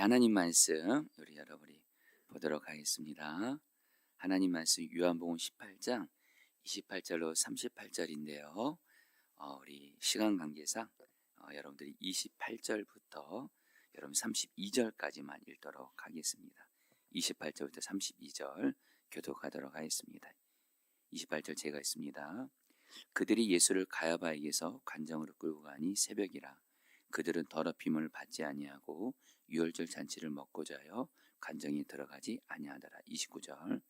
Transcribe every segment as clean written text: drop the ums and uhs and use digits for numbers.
하나님 말씀 우리 여러분이 보도록 하겠습니다. 하나님 말씀 요한복음 18장 28절로 38절인데요. 우리 시간 관계상 여러분들이 28절부터 여러분 32절까지만 읽도록 하겠습니다. 28절부터 32절 교독하도록 하겠습니다. 28절 제가 읽습니다. 그들이 예수를 가야바에게서 관정으로 끌고 가니 새벽이라. 그들은 더럽힘을 받지 아니하고 유월절 잔치를 먹고자 하여 관정에 들어가지 아니하더라. 29절.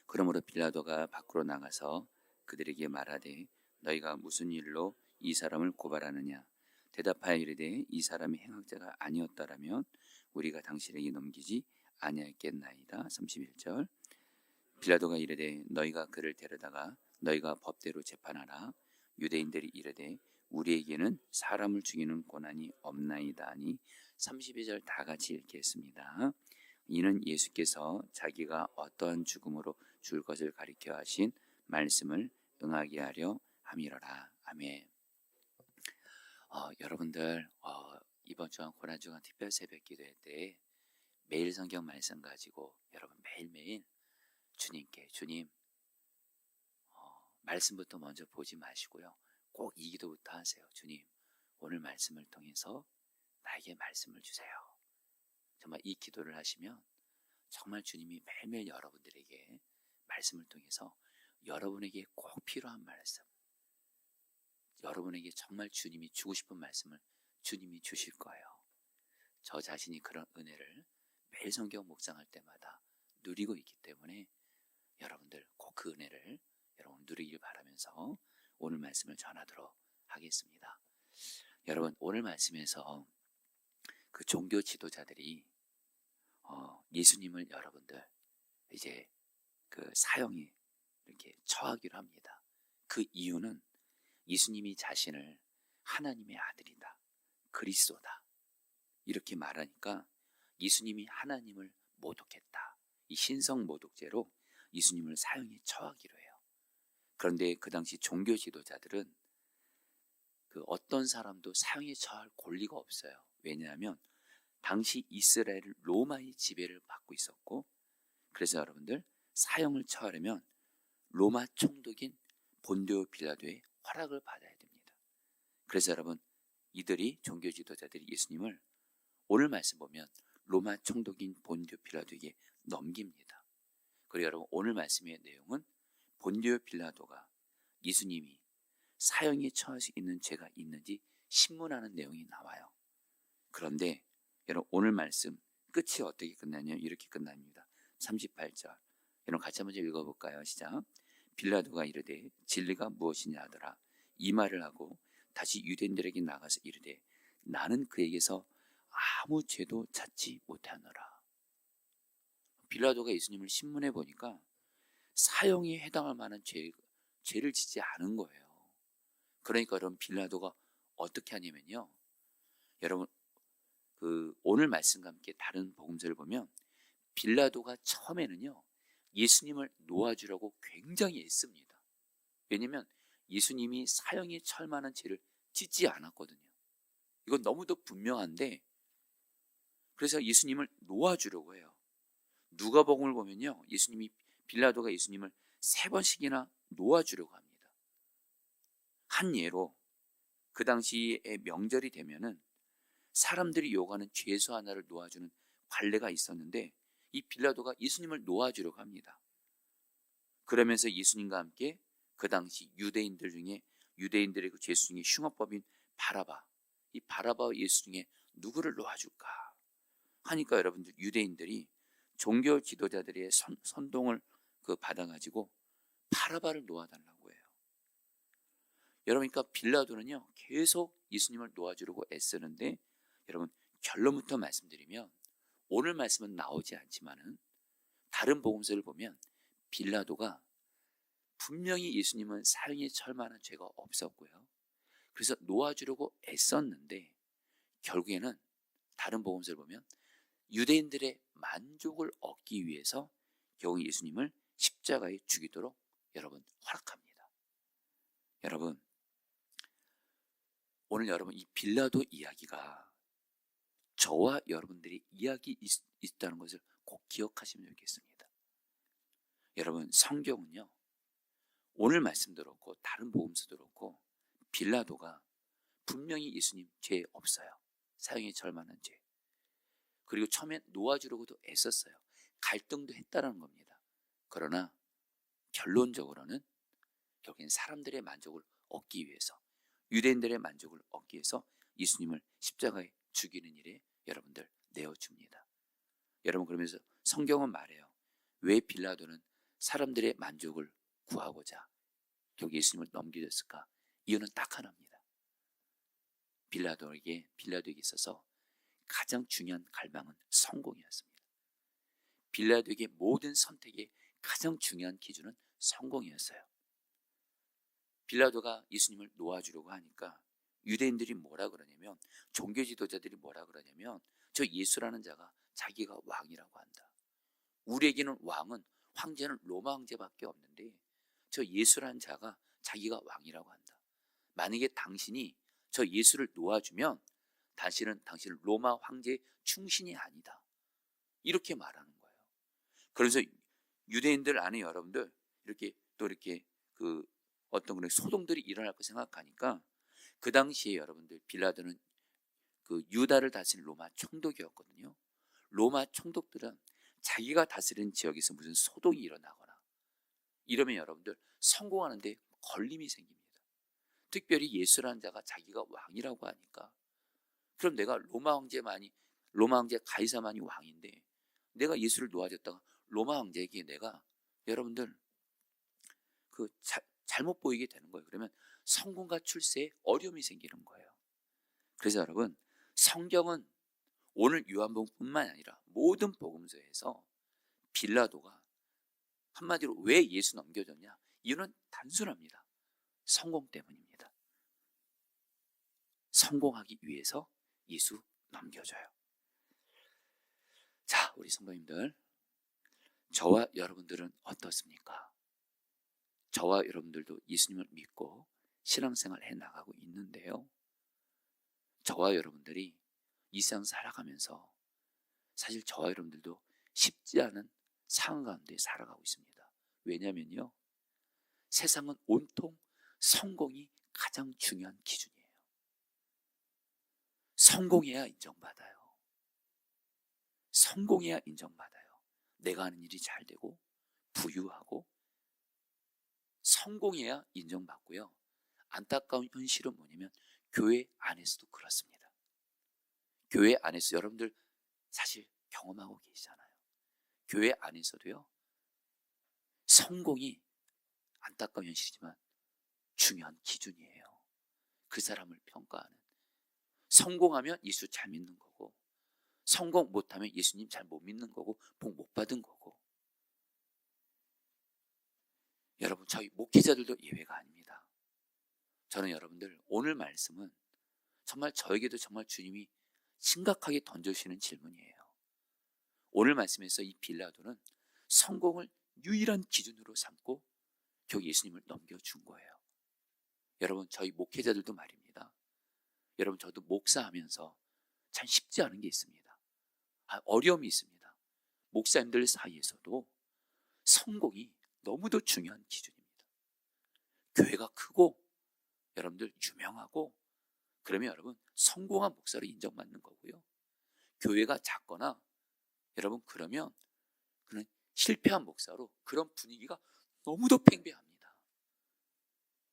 그러므로 빌라도가 밖으로 나가서 그들에게 말하되 너희가 무슨 일로 이 사람을 고발하느냐. 대답하여 이르되 이 사람이 행악자가 아니었더라면 우리가 당신에게 넘기지 아니하였겠나이다. 31절. 빌라도가 이르되 너희가 그를 데려다가 너희가 법대로 재판하라. 유대인들이 이르되 우리에게는 사람을 죽이는 권한이 없나이다 하니 32절 다 같이 읽겠습니다. 이는 예수께서 자기가 어떠한 죽음으로 죽을 것을 가리켜 하신 말씀을 응하게 하려 함이로라. 아멘. 여러분들 이번 주간 고난주간 특별 새벽 기도회 때 매일 성경 말씀 가지고 여러분 매일매일 주님께 주님 말씀부터 먼저 보지 마시고요. 꼭 이 기도부터 하세요. 주님, 오늘 말씀을 통해서 나에게 말씀을 주세요. 정말 이 기도를 하시면 정말 주님이 매일매일 여러분들에게 말씀을 통해서 여러분에게 꼭 필요한 말씀, 여러분에게 정말 주님이 주고 싶은 말씀을 주님이 주실 거예요. 저 자신이 그런 은혜를 매일 성경 묵상할 때마다 누리고 있기 때문에 여러분들 꼭 그 은혜를 여러분 누리길 바라면서 오늘 말씀을 전하도록 하겠습니다. 여러분 오늘 말씀에서 그 종교 지도자들이 예수님을 여러분들 이제 그 사형에 이렇게 처하기로 합니다. 그 이유는 예수님이 자신을 하나님의 아들이다, 그리스도다 이렇게 말하니까 예수님이 하나님을 모독했다, 이 신성 모독죄로 예수님을 사형에 처하기로 해요. 그런데 그 당시 종교 지도자들은 그 어떤 사람도 사형에 처할 권리가 없어요. 왜냐하면 당시 이스라엘은 로마의 지배를 받고 있었고, 그래서 여러분들 사형을 처하려면 로마 총독인 본디오 빌라도의 허락을 받아야 됩니다. 그래서 여러분 이들이 종교 지도자들이 예수님을 오늘 말씀 보면 로마 총독인 본디오 빌라도에게 넘깁니다. 그리고 여러분 오늘 말씀의 내용은 본디오 빌라도가 예수님이 사형에 처할 수 있는 죄가 있는지 신문하는 내용이 나와요. 그런데 여러분 오늘 말씀 끝이 어떻게 끝나냐? 이렇게 끝납니다. 38절 여러분 같이 한번 읽어볼까요? 시작. 빌라도가 이르되 진리가 무엇이냐 하더라. 이 말을 하고 다시 유대인들에게 나가서 이르되 나는 그에게서 아무 죄도 찾지 못하노라. 빌라도가 예수님을 신문해 보니까 사형에 해당할 만한 죄를 짓지 않은 거예요. 그러니까 여러분 빌라도가 어떻게 하냐면요. 여러분 그 오늘 말씀과 함께 다른 복음서를 보면 빌라도가 처음에는요 예수님을 놓아주려고 굉장히 애씁니다. 왜냐하면 예수님이 사형에 처할 만한 죄를 짓지 않았거든요. 이건 너무도 분명한데 그래서 예수님을 놓아주려고 해요. 누가복음을 보면요 빌라도가 예수님을 3번씩이나 놓아주려고 합니다. 한 예로 그 당시에 명절이 되면은 사람들이 요구하는 죄수 하나를 놓아주는 관례가 있었는데 이 빌라도가 예수님을 놓아주려고 합니다. 그러면서 예수님과 함께 그 당시 유대인들의 그 죄수 중에 흉악범인 바라바, 이 바라바와 예수 중에 누구를 놓아줄까 하니까 여러분들 유대인들이 종교 지도자들의 선동을 받아가지고 바라바를 놓아달라고 해요. 여러분 그러니까 빌라도는요 계속 예수님을 놓아주려고 애쓰는데 여러분 결론부터 말씀드리면 오늘 말씀은 나오지 않지만은 다른 복음서를 보면 빌라도가 분명히 예수님은 사형에 처할 만한 죄가 없었고요. 그래서 놓아주려고 애썼는데 결국에는 다른 복음서를 보면 유대인들의 만족을 얻기 위해서 결국 예수님을 십자가에 죽이도록 여러분 허락합니다. 여러분 오늘 여러분 이 빌라도 이야기가 저와 여러분들이 있다는 것을 꼭 기억하시면 좋겠습니다. 여러분, 성경은요, 오늘 말씀도 그렇고 다른 복음서도 그렇고 빌라도가 분명히 예수님 죄 없어요. 사형에 절만한 죄. 그리고 처음에 놓아주려고도 애썼어요. 갈등도 했다는 겁니다. 그러나 결론적으로는 결국엔 사람들의 만족을 얻기 위해서, 유대인들의 만족을 얻기 위해서 예수님을 십자가에 죽이는 일에 여러분들 내어줍니다. 여러분, 그러면서 성경은 말해요. 왜 빌라도는 사람들의 만족을 구하고자 결국 예수님을 넘겨줬을까? 이유는 딱 하나입니다. 빌라도에게 있어서 가장 중요한 갈망은 성공이었습니다. 빌라도에게 모든 선택의 가장 중요한 기준은 성공이었어요. 빌라도가 예수님을 놓아주려고 하니까 유대인들이 뭐라 그러냐면, 종교 지도자들이 뭐라 그러냐면, 저 예수라는 자가 자기가 왕이라고 한다. 우리에게는 왕은, 황제는 로마 황제밖에 없는데 저 예수라는 자가 자기가 왕이라고 한다. 만약에 당신이 저 예수를 놓아주면 당신은 로마 황제의 충신이 아니다. 이렇게 말하는 거예요. 그래서 유대인들 안에 여러분들 이렇게 그 어떤 그런 소동들이 일어날 거 생각하니까, 그 당시에 여러분들 빌라도는 그 유다를 다스린 로마 총독이었거든요. 로마 총독들은 자기가 다스리는 지역에서 무슨 소동이 일어나거나 이러면 여러분들 성공하는데 걸림이 생깁니다. 특별히 예수라는 자가 자기가 왕이라고 하니까, 그럼 내가 로마 황제 가이사만이 왕인데 내가 예수를 놓아줬다가 로마 황제에게 내가 여러분들 잘못 보이게 되는 거예요. 그러면 성공과 출세에 어려움이 생기는 거예요. 그래서 여러분, 성경은 오늘 요한복음뿐만 아니라 모든 복음서에서 빌라도가 한마디로 왜 예수 넘겨줬냐? 이유는 단순합니다. 성공 때문입니다. 성공하기 위해서 예수 넘겨줘요. 자, 우리 성도님들, 저와 여러분들은 어떻습니까? 저와 여러분들도 예수님을 믿고 신앙생활 해나가고 있는데요, 저와 여러분들이 이 세상 살아가면서 사실 저와 여러분들도 쉽지 않은 상황 가운데 살아가고 있습니다. 왜냐면요, 세상은 온통 성공이 가장 중요한 기준이에요. 성공해야 인정받아요. 성공해야 인정받아요. 내가 하는 일이 잘 되고 부유하고 성공해야 인정받고요. 안타까운 현실은 뭐냐면 교회 안에서도 그렇습니다. 교회 안에서 여러분들 사실 경험하고 계시잖아요. 교회 안에서도요, 성공이 안타까운 현실이지만 중요한 기준이에요. 그 사람을 평가하는. 성공하면 예수 잘 믿는 거고, 성공 못하면 예수님 잘 못 믿는 거고, 복 못 받은 거고. 여러분, 저희 목회자들도 예외가 아닙니다. 저는 여러분들 오늘 말씀은 정말 저에게도 정말 주님이 심각하게 던져주시는 질문이에요. 오늘 말씀에서 이 빌라도는 성공을 유일한 기준으로 삼고 결국 예수님을 넘겨준 거예요. 여러분, 저희 목회자들도 말입니다. 여러분, 저도 목사하면서 참 쉽지 않은 게 있습니다. 어려움이 있습니다. 목사님들 사이에서도 성공이 너무도 중요한 기준입니다. 교회가 크고 여러분들 유명하고 그러면 여러분 성공한 목사로 인정받는 거고요. 교회가 작거나 여러분 그러면 그는 실패한 목사로, 그런 분위기가 너무도 팽배합니다.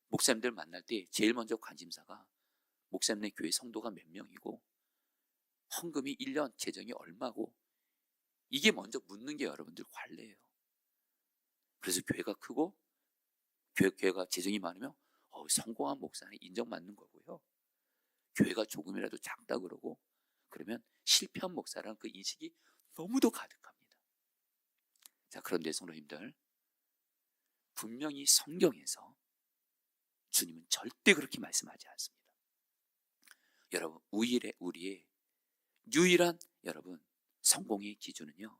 목사님들 만날 때 제일 먼저 관심사가 목사님네 교회 성도가 몇 명이고 헌금이 1년 재정이 얼마고, 이게 먼저 묻는 게 여러분들 관례예요. 그래서 교회가 크고 교회가 재정이 많으면 성공한 목사는 인정받는 거고요. 교회가 조금이라도 작다 그러고 그러면 실패한 목사라는 그 인식이 너무도 가득합니다. 자, 그런데 성도님들, 분명히 성경에서 주님은 절대 그렇게 말씀하지 않습니다. 여러분, 우리의 유일한 여러분 성공의 기준은요,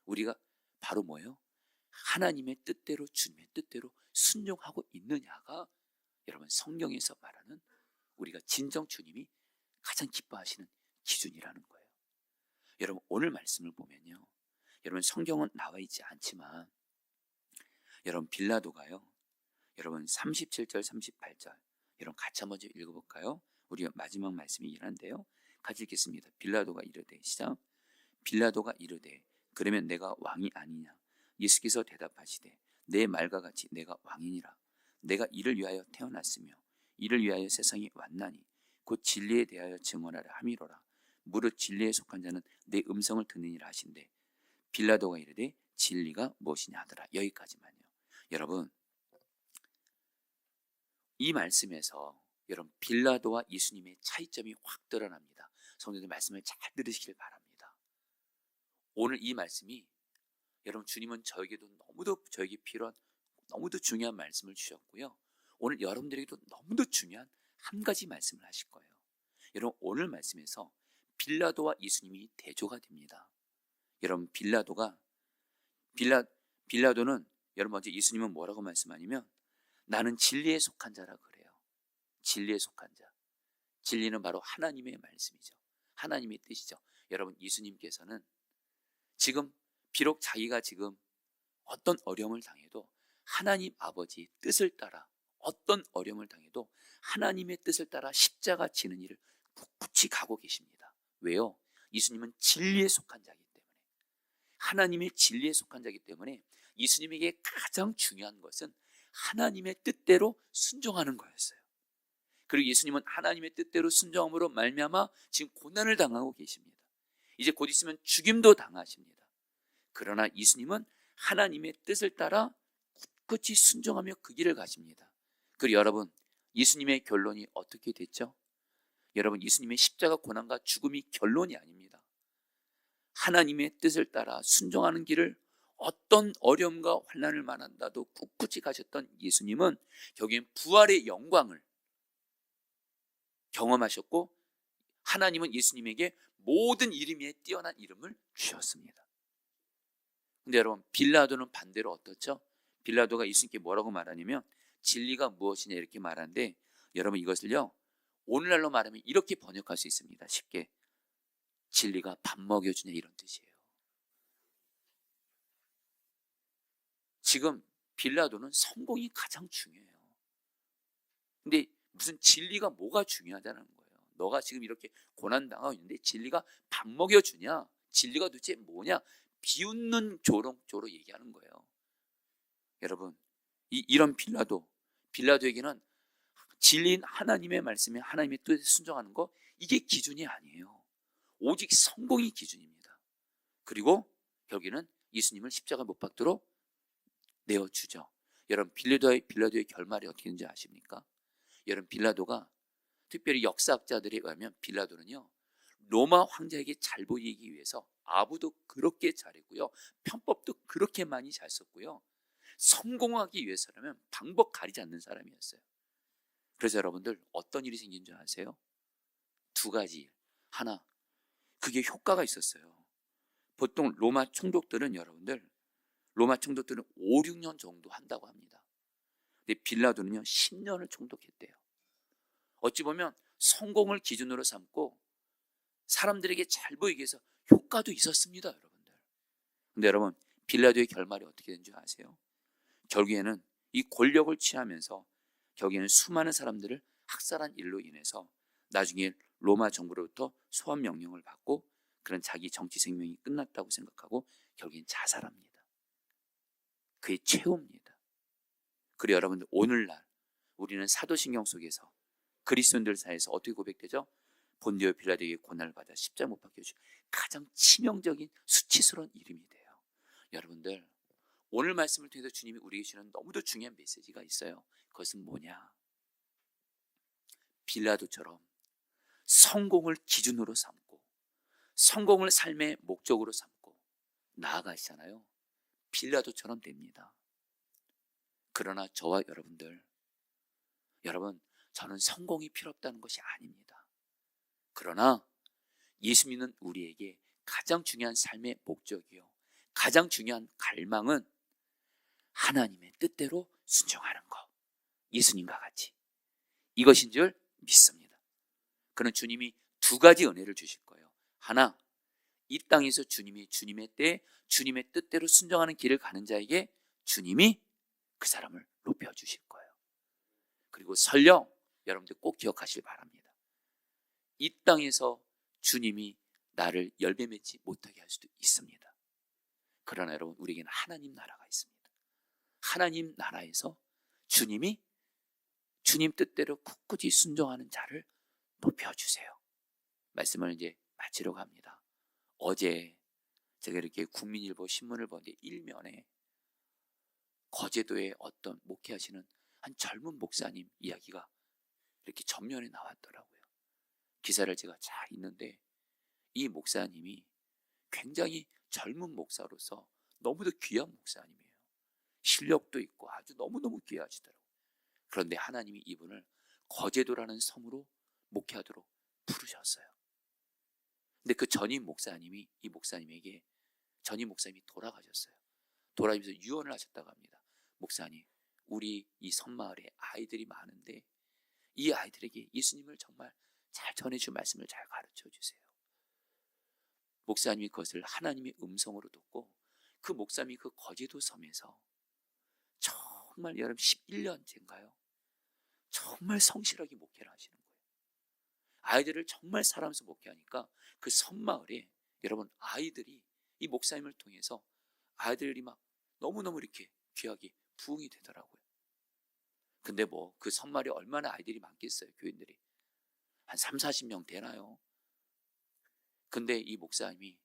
우리가 바로 뭐예요? 하나님의 뜻대로, 주님의 뜻대로 순종하고 있느냐가 여러분 성경에서 말하는 우리가 진정 주님이 가장 기뻐하시는 기준이라는 거예요. 여러분 오늘 말씀을 보면요, 여러분 성경은 나와 있지 않지만 여러분 빌라도가요, 여러분 37절 38절 여러분 같이 한번 좀 읽어볼까요? 우리 마지막 말씀이긴 한데요, 같이 읽겠습니다. 빌라도가 이르되, 시작. 빌라도가 이르되 그러면 내가 왕이 아니냐? 예수께서 대답하시되 내 말과 같이 내가 왕이니라. 내가 이를 위하여 태어났으며 이를 위하여 세상에 왔나니 곧 진리에 대하여 증언하려 함이로라. 무릇 진리에 속한 자는 내 음성을 듣느니라 하신대 빌라도가 이르되 진리가 무엇이냐 하더라. 여기까지만요. 여러분 이 말씀에서 여러분 빌라도와 예수님의 차이점이 확 드러납니다. 성도들 말씀을 잘 들으시길 바랍니다. 오늘 이 말씀이 여러분 주님은 저에게도 너무도 저에게 필요한 너무도 중요한 말씀을 주셨고요, 오늘 여러분들에게도 너무도 중요한 한 가지 말씀을 하실 거예요. 여러분 오늘 말씀에서 빌라도와 예수님이 대조가 됩니다. 여러분 빌라도는 여러분 먼저 예수님은 뭐라고 말씀하냐면 나는 진리에 속한 자라 그래요. 진리에 속한 자. 진리는 바로 하나님의 말씀이죠. 하나님의 뜻이죠. 여러분 예수님께서는 지금 비록 자기가 지금 어떤 어려움을 당해도 하나님 아버지의 뜻을 따라, 어떤 어려움을 당해도 하나님의 뜻을 따라 십자가 지는 일을 꿋꿋이 가고 계십니다. 왜요? 예수님은 진리에 속한 자이기 때문에, 하나님의 진리에 속한 자이기 때문에 예수님에게 가장 중요한 것은 하나님의 뜻대로 순종하는 거였어요. 그리고 예수님은 하나님의 뜻대로 순종함으로 말미암아 지금 고난을 당하고 계십니다. 이제 곧 있으면 죽임도 당하십니다. 그러나 예수님은 하나님의 뜻을 따라 굳굳이 순종하며 그 길을 가십니다. 그리고 여러분 예수님의 결론이 어떻게 됐죠? 여러분 예수님의 십자가 고난과 죽음이 결론이 아닙니다. 하나님의 뜻을 따라 순종하는 길을 어떤 어려움과 환난을 만난다도 꿋꿋이 가셨던 예수님은 결국엔 부활의 영광을 경험하셨고, 하나님은 예수님에게 모든 이름 위에 뛰어난 이름을 주셨습니다. 근데 여러분 빌라도는 반대로 어떻죠? 빌라도가 예수님께 뭐라고 말하냐면 진리가 무엇이냐 이렇게 말하는데, 여러분 이것을요 오늘날로 말하면 이렇게 번역할 수 있습니다. 쉽게 진리가 밥 먹여주냐 이런 뜻이에요. 지금 빌라도는 성공이 가장 중요해요. 근데 무슨 진리가 뭐가 중요하다는 거예요. 너가 지금 이렇게 고난당하고 있는데 진리가 밥 먹여주냐, 진리가 도대체 뭐냐, 비웃는 조롱조로 얘기하는 거예요. 여러분 이런 빌라도에게는 진리인 하나님의 말씀에 하나님의 뜻에 순종하는 거, 이게 기준이 아니에요. 오직 성공이 기준입니다. 그리고 결국에는 예수님을 십자가 못 박도록 내어주죠. 여러분 빌라도의 결말이 어떻게 되는지 아십니까? 여러분 빌라도가, 특별히 역사학자들에 의하면 빌라도는요 로마 황제에게 잘 보이기 위해서 아부도 그렇게 잘했고요, 편법도 그렇게 많이 잘 썼고요, 성공하기 위해서라면 방법 가리지 않는 사람이었어요. 그래서 여러분들 어떤 일이 생긴 줄 아세요? 두 가지 일. 하나, 그게 효과가 있었어요. 보통 로마 총독들은 5, 6년 정도 한다고 합니다. 근데 빌라도는요 10년을 총독했대요. 어찌 보면 성공을 기준으로 삼고 사람들에게 잘 보이기 위해서 효과도 있었습니다, 여러분들. 근데 여러분 빌라도의 결말이 어떻게 된 줄 아세요? 결국에는 이 권력을 취하면서 결국에는 수많은 사람들을 학살한 일로 인해서 나중에 로마 정부로부터 소환 명령을 받고 그런 자기 정치 생명이 끝났다고 생각하고 결국엔 자살합니다. 그게 최후입니다. 그리고 여러분들 오늘날 우리는 사도신경 속에서 그리스도인들 사이에서 어떻게 고백되죠? 본디오 빌라도에게 고난을 받아 십자가 못 박혀 준 가장 치명적인 수치스러운 이름이 돼요. 여러분들 오늘 말씀을 통해서 주님이 우리에게 주는 너무도 중요한 메시지가 있어요. 그것은 뭐냐? 빌라도처럼 성공을 기준으로 삼고 성공을 삶의 목적으로 삼고 나아가시잖아요. 빌라도처럼 됩니다. 그러나 저와 여러분 저는 성공이 필요 없다는 것이 아닙니다. 그러나 예수 믿는 우리에게 가장 중요한 삶의 목적이요, 가장 중요한 갈망은 하나님의 뜻대로 순종하는 것, 예수님과 같이, 이것인 줄 믿습니다. 그는 주님이 두 가지 은혜를 주실 거예요. 하나, 이 땅에서 주님의 때에 주님의 뜻대로 순종하는 길을 가는 자에게 주님이 그 사람을 높여주실 거예요. 그리고 설령 여러분들 꼭 기억하시길 바랍니다. 이 땅에서 주님이 나를 열매 맺지 못하게 할 수도 있습니다. 그러나 여러분, 우리에게는 하나님 나라가 있습니다. 하나님 나라에서 주님이 주님 뜻대로 굳굳이 순종하는 자를 높여주세요. 말씀을 이제 마치려고 합니다. 어제 제가 이렇게 국민일보 신문을 보는데 일면에 거제도에 어떤 목회하시는 한 젊은 목사님 이야기가 이렇게 전면에 나왔더라고요. 기사를 제가 잘 읽는데 이 목사님이 굉장히 젊은 목사로서 너무도 귀한 목사님이에요. 실력도 있고 아주 너무너무 귀하시더라고요. 그런데 하나님이 이분을 거제도라는 섬으로 목회하도록 부르셨어요. 근데 그 전임 목사님이 이 목사님에게 전임 목사님이 돌아가셨어요. 돌아가면서 유언을 하셨다고 합니다. 목사님, 우리 이 섬마을에 아이들이 많은데 이 아이들에게 예수님을 정말 잘 전해줄 말씀을 잘 가르쳐 주세요. 목사님이 그것을 하나님의 음성으로 듣고 그 목사님이 그 거제도 섬에서 정말 여러분 11년째인가요? 정말 성실하게 목회를 하시는 거예요. 아이들을 정말 사랑하면서 목회하니까 그 섬마을에 여러분 아이들이 이 목사님을 통해서 아이들이 막 너무너무 이렇게 귀하게 부흥이 되더라고요. 근데 뭐 그 섬마을에 얼마나 아이들이 많겠어요. 교인들이 한 30-40명 되나요? 근데 이 목사님이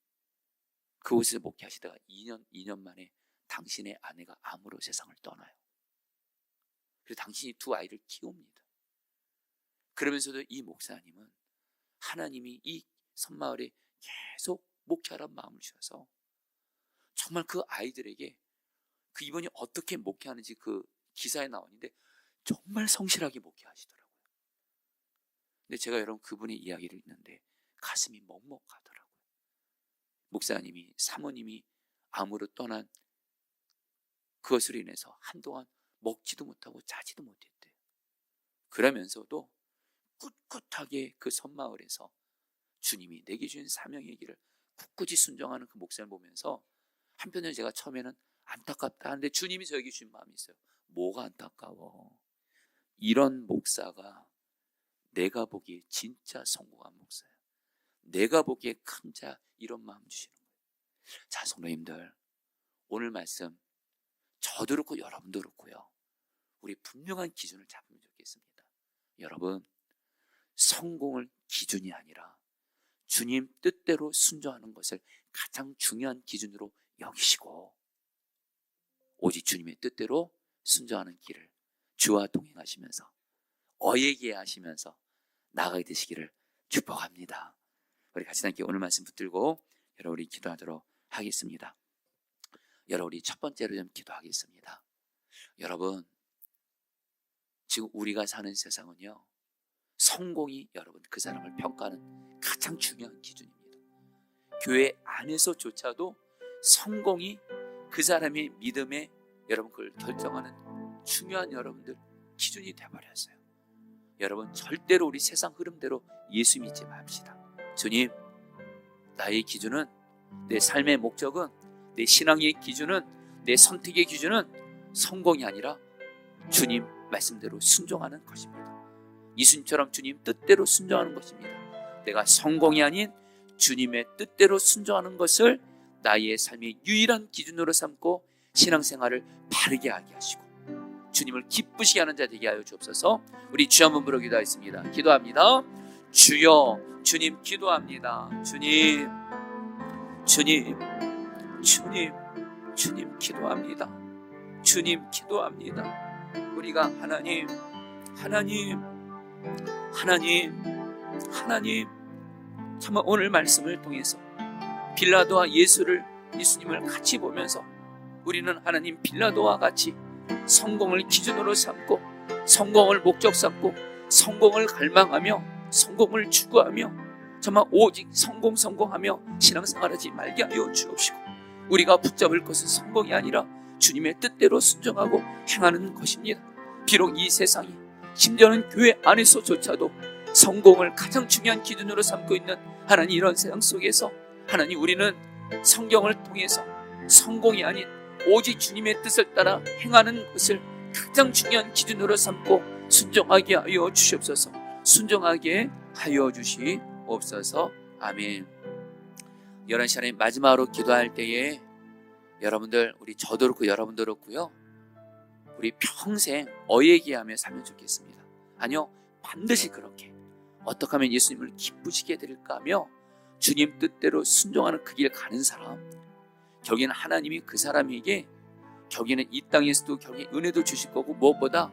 그곳에서 목회하시다가 2년 만에 당신의 아내가 암으로 세상을 떠나요. 그래서 당신이 두 아이를 키웁니다. 그러면서도 이 목사님은 하나님이 이 섬마을에 계속 목회하라는 마음을 주셔서 정말 그 아이들에게 그 이분이 어떻게 목회하는지 그 기사에 나오는데 정말 성실하게 목회하시더라고요. 근데 제가 여러분 그분의 이야기를 읽는데 가슴이 먹먹하더라고요. 목사님이 사모님이 암으로 떠난 그것으로 인해서 한동안 먹지도 못하고 자지도 못했대요. 그러면서도 꿋꿋하게 그 섬마을에서 주님이 내게 주신 사명의 길을 굳굳이 순종하는 그 목사를 보면서 한편으로 제가 처음에는 안타깝다 하는데 주님이 저에게 주신 마음이 있어요. 뭐가 안타까워? 이런 목사가 내가 보기에 진짜 성공한 목사야. 내가 보기에 큰 자, 이런 마음 주시는 거예요. 자, 성도님들, 오늘 말씀 저도 그렇고 여러분도 그렇고요. 우리 분명한 기준을 잡으면 좋겠습니다. 여러분, 성공을 기준이 아니라 주님 뜻대로 순종하는 것을 가장 중요한 기준으로 여기시고 오직 주님의 뜻대로 순종하는 길을 주와 동행하시면서 어예게 하시면서 나아가게 되시기를 축복합니다. 우리 같이 함께 오늘 말씀 붙들고 여러분 우리 기도하도록 하겠습니다. 여러분 우리 첫 번째로 좀 기도하겠습니다. 여러분 지금 우리가 사는 세상은요, 성공이 여러분 그 사람을 평가하는 가장 중요한 기준입니다. 교회 안에서조차도 성공이 그 사람의 믿음에 여러분 그걸 결정하는 중요한 여러분들 기준이 되어버렸어요. 여러분 절대로 우리 세상 흐름대로 예수 믿지 맙시다. 주님, 나의 기준은, 내 삶의 목적은, 내 신앙의 기준은, 내 선택의 기준은 성공이 아니라 주님 말씀대로 순종하는 것입니다. 예수님처럼 주님 뜻대로 순종하는 것입니다. 내가 성공이 아닌 주님의 뜻대로 순종하는 것을 나의 삶의 유일한 기준으로 삼고 신앙생활을 바르게 하게 하시고 주님을 기쁘시게 하는 자 되게 하여 주옵소서. 우리 주 한번 부르 기도하겠습니다. 기도합니다. 주여, 주님 기도합니다. 주님 기도합니다. 주님 기도합니다. 우리가 하나님 정말 오늘 말씀을 통해서 빌라도와 예수님을 같이 보면서 우리는 하나님 빌라도와 같이 성공을 기준으로 삼고 성공을 목적 삼고 성공을 갈망하며 성공을 추구하며 정말 오직 성공하며 신앙생활하지 말게 하여 주옵시고 우리가 붙잡을 것은 성공이 아니라 주님의 뜻대로 순종하고 행하는 것입니다. 비록 이 세상이 심지어는 교회 안에서조차도 성공을 가장 중요한 기준으로 삼고 있는 하나님 이런 세상 속에서 하나님, 우리는 성경을 통해서 성공이 아닌 오직 주님의 뜻을 따라 행하는 것을 가장 중요한 기준으로 삼고 순종하게 하여 주시옵소서. 순종하게 하여 주시옵소서. 아멘. 11시간의 마지막으로 기도할 때에 여러분들, 저도 그렇고 여러분도 그렇고요, 우리 평생 어예기하며 살면 좋겠습니다. 아니요, 반드시 그렇게 어떻게 하면 예수님을 기쁘시게 될까 하며 주님 뜻대로 순종하는 그 길 가는 사람, 결국에는 하나님이 그 사람에게 결국에는 이 땅에서도 결국에 은혜도 주실 거고, 무엇보다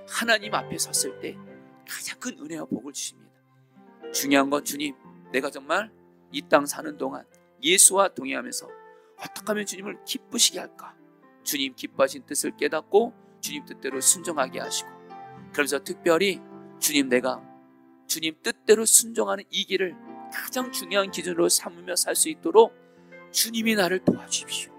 하나님 앞에 섰을 때 가장 큰 은혜와 복을 주십니다. 중요한 건, 주님, 내가 정말 이 땅 사는 동안 예수와 동행하면서 어떻게 하면 주님을 기쁘시게 할까? 주님 기뻐하신 뜻을 깨닫고 주님 뜻대로 순종하게 하시고, 그래서 특별히 주님, 내가 주님 뜻대로 순종하는 이 길을 가장 중요한 기준으로 삼으며 살 수 있도록 주님이 나를 도와주십시오.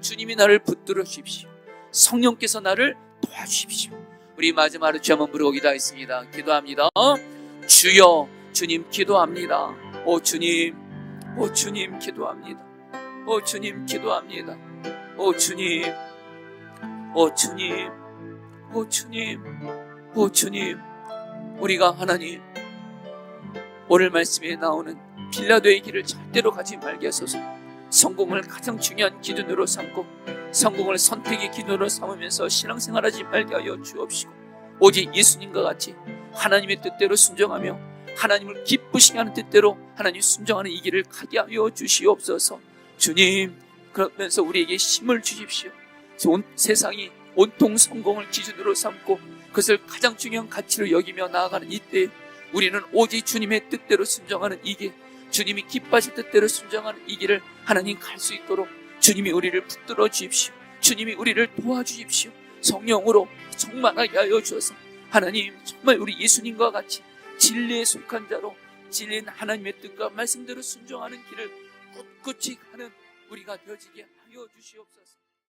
주님이 나를 붙들어 주십시오. 성령께서 나를 도와주십시오. 우리 마지막으로 주 한번 부르고 기도하겠습니다. 기도합니다. 주여, 주님 기도합니다. 오 주님, 오 주님 기도합니다. 오 주님 기도합니다. 오 주님, 오 주님, 오 주님, 오 주님. 우리가 하나님, 오늘 말씀에 나오는 빌라도의 길을 절대로 가지 말게 하소서. 성공을 가장 중요한 기준으로 삼고 성공을 선택의 기준으로 삼으면서 신앙생활하지 말게 하여 주옵시고, 오직 예수님과 같이 하나님의 뜻대로 순종하며 하나님을 기쁘시게 하는 뜻대로 하나님 순종하는 이 길을 가게 하여 주시옵소서. 주님, 그러면서 우리에게 힘을 주십시오. 온 세상이 온통 성공을 기준으로 삼고 그것을 가장 중요한 가치로 여기며 나아가는 이때, 우리는 오직 주님의 뜻대로 순종하는 이 길, 주님이 기뻐하실 뜻대로 순종하는 이 길을 하나님 갈 수 있도록 주님이 우리를 붙들어 주십시오. 주님이 우리를 도와주십시오. 성령으로 충만하게 하여 주셔서 하나님, 정말 우리 예수님과 같이 진리에 속한 자로 진리는 하나님의 뜻과 말씀대로 순종하는 길을 꿋꿋이 가는 우리가 되어지게 하여 주시옵소서.